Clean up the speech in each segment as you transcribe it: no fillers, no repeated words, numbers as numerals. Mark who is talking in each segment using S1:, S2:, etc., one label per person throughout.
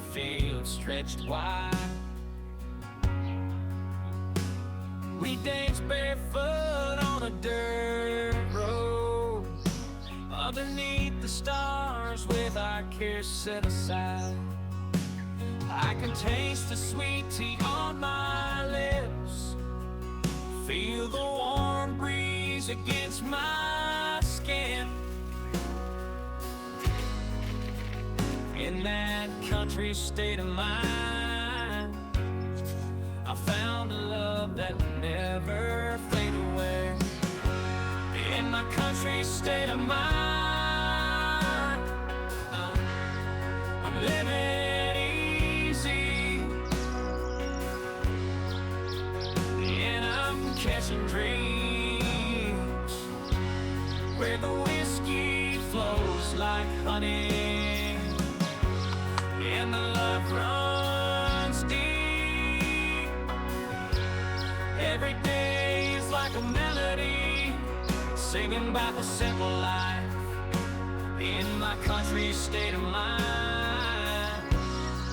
S1: field stretched wide. We danced barefoot on a dirt road, underneath the stars with our cares set aside. I can taste the sweet tea on my lips, feel the warm breeze against my skin. In that country state of mind, I found a love that will never fade away. In my country state of mind, I'm living easy, and I'm catching dreams where the whiskey flows like honey and the love runs deep. Every day is like a melody, singing about the simple life. In my country state of mind,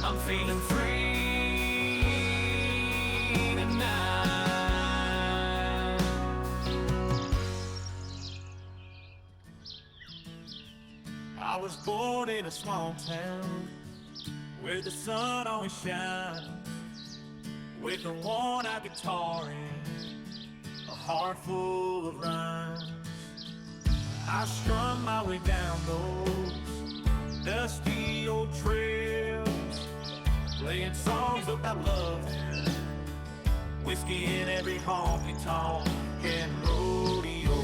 S1: I'm feeling free tonight. I was born in a small town where the sun always shines, with a worn-out guitar and a heart full of rhymes. I strung my way down those dusty old trails, playing songs about love and whiskey in every honky-tonk and rodeo.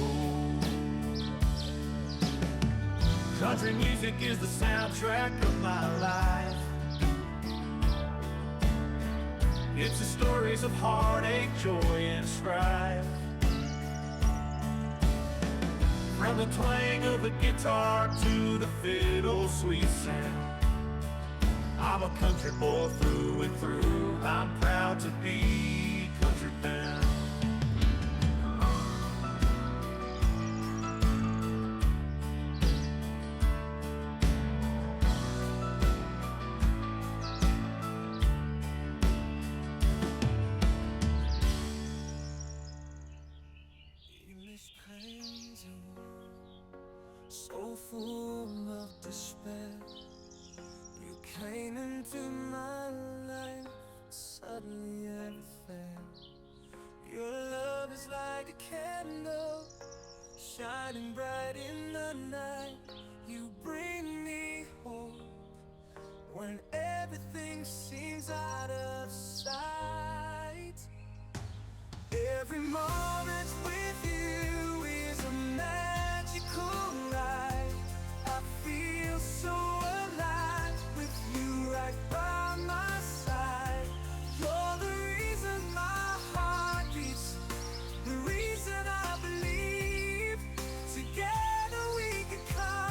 S1: Country music is the soundtrack of my life. It's the stories of heartache, joy, and strife. From the twang of the guitar to the fiddle's sweet sound, I'm a country boy through and through. I'm proud to be country bound. Crazy, so full of despair. You came into my life, suddenly everything. Your love is like a candle, shining bright in the night. You bring me hope when everything seems out of sight. Every moment with you is a magical ride. I feel so alive with you right by my side. You're the reason my heart beats, the reason I believe together we can come.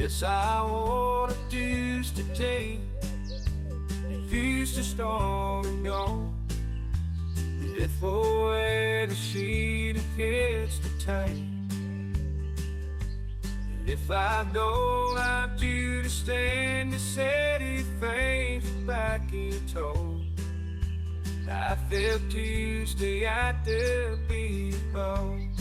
S1: Yes, I wanna do today. Refuse to storm and go. If away the sheet hits the tank. If I know I'm due to stand, the steady faith back in tow. I felt Tuesday at the big boat.